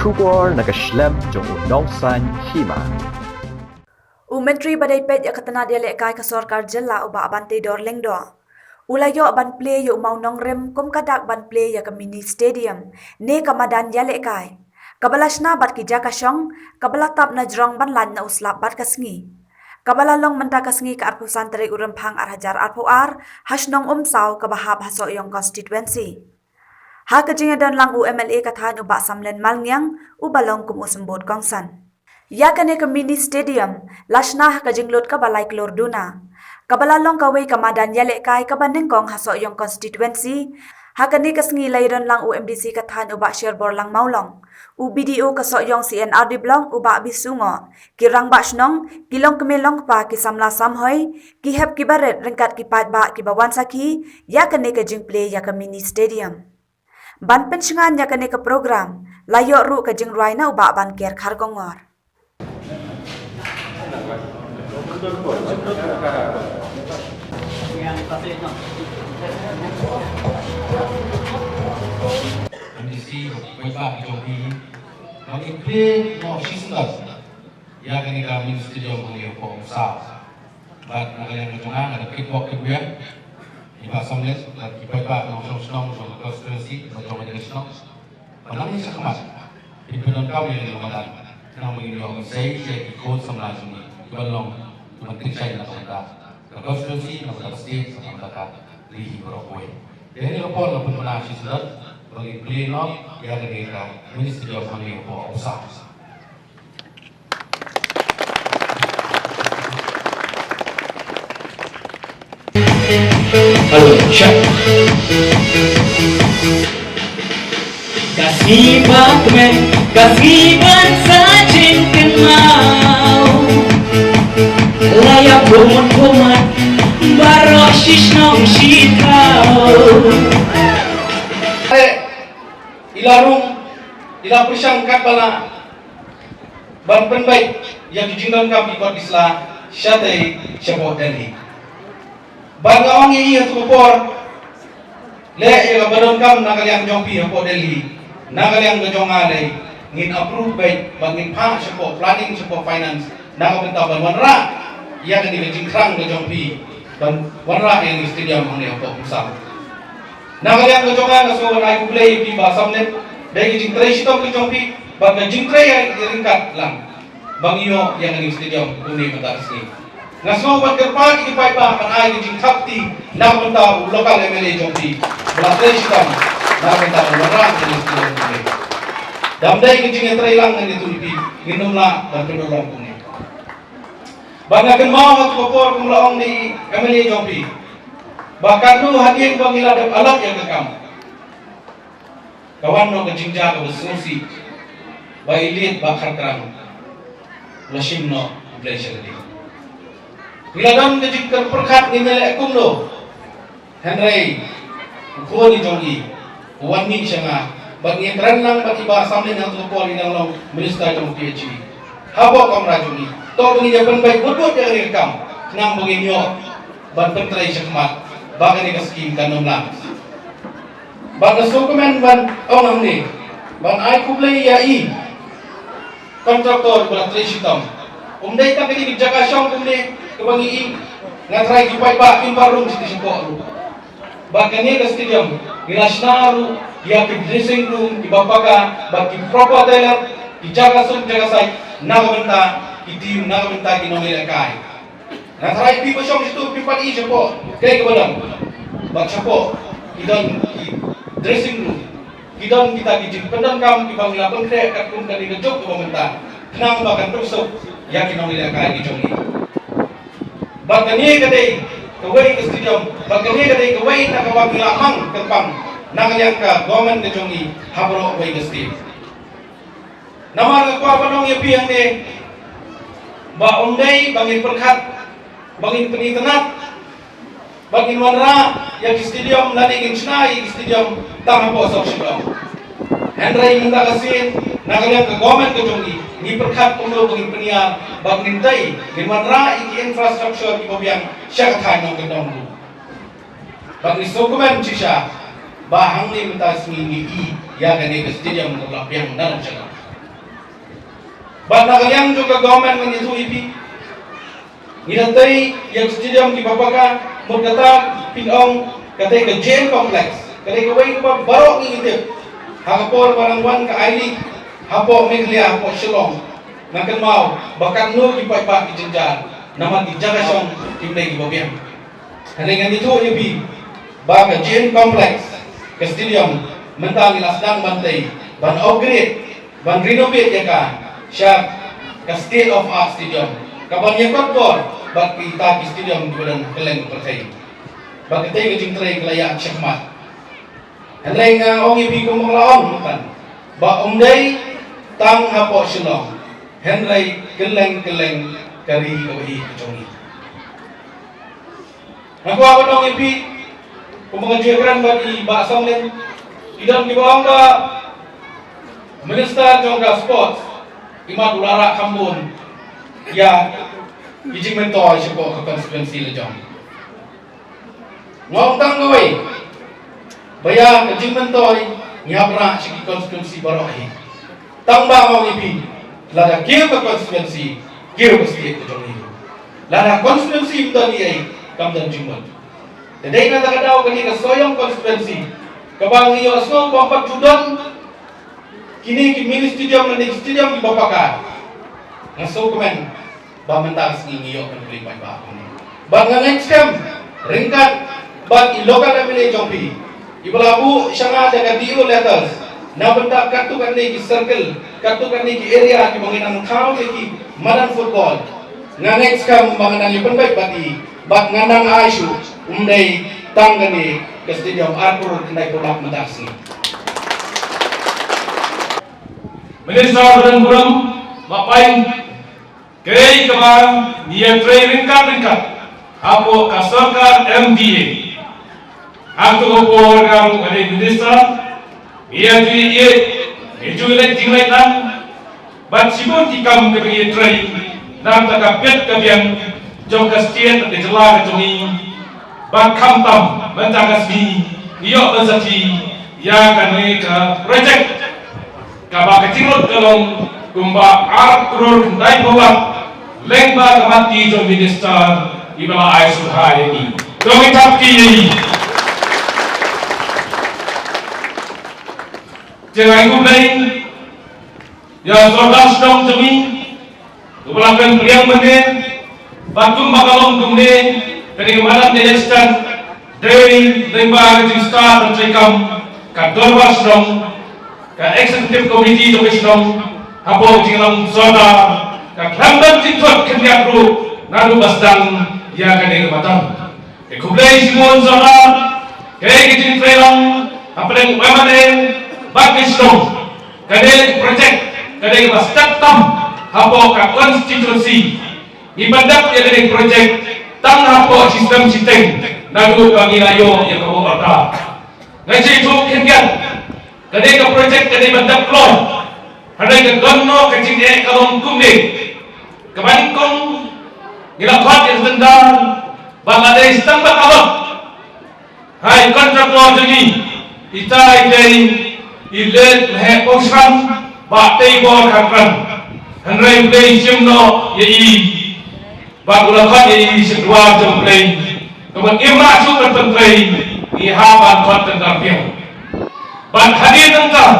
Kubor nagaslem jong unongsan Hima. Menteri Banteidor katana dia lekai ke sorkar jela uba Banteidor lengdo. Ulayo ban play yo mau nongrem kom kadak ban play ya ke mini stadium ne kamadan ya lekai. Kabalashna bat ki jaka syong kabala tap na jrong ban lan na uslap bat kasngi. Kabala long menta kasngi ka arpu santere urempang arhajar arpu hasnong Umsaw kabahab haso yong constituency. Ha kejinga don lang UMLA kathan uba samlen malngyang ubalong kum usembot kongsan. Ya kane ke mini stadium lashna ha kajinglot ka balai klorduna. Kabalalong kawai kamadan yalek kai kabaneng kong haso yong constituency. Ha kane kasngi layron lang UMDC kathan uba sherbor lang maulong. UBDO kaso yong CNRD blong uba bisungo. Kirang basnong kilong kemelong pa kisamla samhoy kihep kibaret Ryngkat kipat ba kibawan saki ya kane kajing play ya ke mini stadium. Ban pensingan ya kane ke program layo ru kajing ruaina uba ban ker khargongor. Kondisi baik jogi, kami play no season ya kami kami studio kami Umsaw. But nagalang nagalang ada kickbox kebuyan, iba samlet dan iba no song no constituency no combination. Panang isa kamat, pimpin kami yang lumayan, nang mengirim saya ikut samlas ini, ibalong menteri saya nak kata, constituency nak kata state nak kata lihi berapa. Jadi lapor lapor mana season bagi play no ya kami ministry of kami Umsaw. Halo, check. Kasih bakmen, kasih sajin kenal. Layak kuman barosis nong sitau. Ilarung, ilah persangkat bala ban penbaik yang dijingkan kami buat Islam syatai syabot Delhi. Ban ngawang iya tu por le ya badan kam nakaliang jompi syabot Delhi, nakaliang gejongale ngin approve baik bangin pa syabot planning syabot finance nakabenta ban wanra yang di jingkrang gejompi ban wanra yang stadium ang syabot Umsaw. Nakaliang gejongale so naik play di basamnet bagi jingkrai sitok kejompi bang jingkrai yang Ryngkat lang bang iyo yang di stadium uni mentasni. Ngaso buat kerpagi di paipa kan ai jing thapti nak mentau lokal MLA jompi belatrai sitam nak mentau orang di stadium uni. Damdai jing trailang ngan itu ipi ginumla dan pendolong uni. Bang akan mau at kopor kumlaong di MLA jompi. Bahkan tu hadir bang iladap alat yang kekam. Kawan no kejingja ke besusi bailit bakar terang lasim no pleasure di bila dam kejingkar perkat ni melek kumlo Henry kuani jongi wani sanga bagi renang bagi bahasa men yang tu poli nang long minister jong PhD habo kam rajuni to bagi japan baik buat yang rekam nang bagi nyo ban pentrai sekmat bagi ni skim kanom lang bang dokumen ban orang ni ban ai kublai ya i kontraktor belatrai sitam umdai tak kini jaga syong kumne kebangi i ngatrai kipai ba imparung siti sipo bagani ke stadium gilasnaru ya ke dressing room di bapaka bagi proper tailor dijaga sum jaga sai nagamenta itim nagamenta kinomile kai ngatrai pipo syong situ pipat i sipo kai ke badam bag sipo idon dressing room kita kijing pendam kam di bang lapang krek kat kum kali ngejok ke pemerintah kenang bahkan terusuk yakin orang tidak kaya kijong ni bahkan ni kadai kawai ke stadium bahkan ni kadai kawai tak kawai lamang kempang nang yang ka government kijong ni habro kawai ke stadium nama ngakwa panong ya piang ni ba undai bangin perkat bangin penitenat bangin wanra yang di stadium nani ingin senai di stadium tang apa sok sebelum Henry minta kasih nagaliang ke government ke jongi ni perkat umlo bangin penia bangin tai ngin wanra iki infrastructure ki bobiang syak thai nong ke dong bangin dokumen cisha bahang ni minta sengi i ya gane ke stadium ke lapiang dalam syak Bat nagaliang juga government ng itu ipi. Nginatay yang stadium di Papaka magkata pinong katay ka jail complex. Katay ka way pa barok ng itip. Hangapor barangwan ka ailig. Hapo Meglia hapo Shillong. Nakan mau bakan no ipa-ipa kijenjar. Naman dijaga siyang timnay gibabiyang. Halingan itu ipi. Baka jail complex ka stadium mentang ilasdang bantay. Ban upgrade, ban renovate ya ka. Siya ka state of art stadium. Kapan yang kotor, bak kita di stadium di badan keleng percaya. Bak kita yang jingtray kelayaan syakmat. Henry nga ong ipi ko menglaon kan. Bak umday tang hapo Shillong. Henry keleng kari kawahi kecongi. Aku apa dong ipi? Kumengajukan bagi Mbak Samlin. Idam di bawah Mbak Minister Jongga Sports. Ima Dulara Kambun. Ya, ijing mentor siapa ke konstituensi lejong. Ngong tang gawai. Bayar ijing mentor nyabra sigi konstituensi barohi. Tambah ngong ipi. Lada kira ke konstituensi, kira ke setiap lejong itu. Lada konstituensi betul ni kamdan jumlah. Jadi nak kadaw kini ke soyong konstituensi. Kabang iyo asno bampat judan. Kini mini stadium dan stadium di Bapaka. Ngaso komen bamentang singi iyo kan beli pai ba ni. Bang next time Ryngkat bag local MLA jompi. Ibalabu syanga daga dio letters. Na benda kartu kan ni circle, kartu kan ni area ki manginang thau ki madan football. Nga next time manginang lipan baik bagi bag nganang aisu umdai tanggani ke stadium Arthur kendai produk medasi. Minister dan Burung Bapain Kei Kemar Dia Tray Ryngkat Apo Kasarkan MDA Aku Kopor Kamu Ada Minister Ia Tui Ia Iju Ilek Tinglai Tan Bat Sibun Tikam Kebagi Tray Nam Takapet Kabiang Jom Kastien Ada Jelah Ketungi Bat Kamtam Bantagasmi Iyo Bazati Ya Kanwe Ka Project Kaba ketirut kalong kumba Arthur Dai Bawak lengba kamati jom minister ibala ai suhai ni domi tapki ni jangan gulai ya sodas dong jemi ubalakan priang menen batum bakalong gumne kini malam minister dari lengba ketistar dan cekam kadorwas dong ka executive committee domisnong hapo tinglang zona ka klamban titot kenya group nadu basdang ya kane matang ke kublai simon zona ke gitin trailang apeng wamane bakisnong kane project kane bastak tam hapo ka constituency ibadap ya kane project tang hapo sistem siteng nadu pangilayo ya kamu orta ngaji itu kenyan kadai ke projek kadai bandap klon kadai ke gono ke cine kalong kumne kebangkong ngilakot yang tendang Bangladesh tambah awak hai kontraktor jadi ita idai ilet lehe posram Banteidor kakran hanrai play simno yei bagulakot yei sedua jam play kemudian imak sukan pentrei ihaban kot tentang piang ban hadir tengah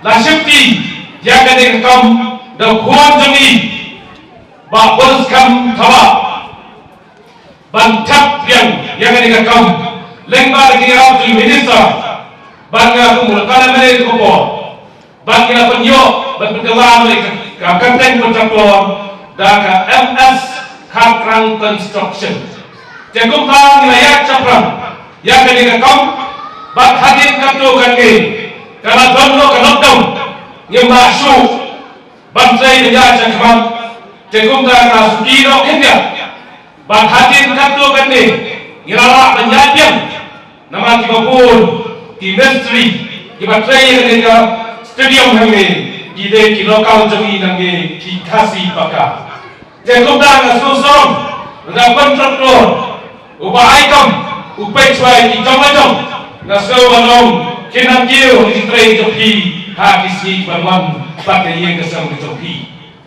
la syukti jaga dengan kaum dan kuat jami ba bos kam thawa ban thap yang jaga dengan kaum lengba lagi rau tu minister ban ga kumul kala mere ko po ban ga penyo ban pengawan oleh kapten kontraktor dan MS Hakrang Construction jagung kang layak capram jaga dengan kaum bat hadir kanto kange kana donno kanotong nyemba su bansai dengan cakap jagung kana sukino kenya bat hadir kanto kange ngirala penyajian nama kibapun di ministry kibatsai dengan stadium hange ide ki lokal jami nange ki kasi baka jagung kana susong dengan kontraktor ubai kam upai cuai di jom naso wanom kinam kiu di tray jopi ha kisi banwan pakai yang kesam jopi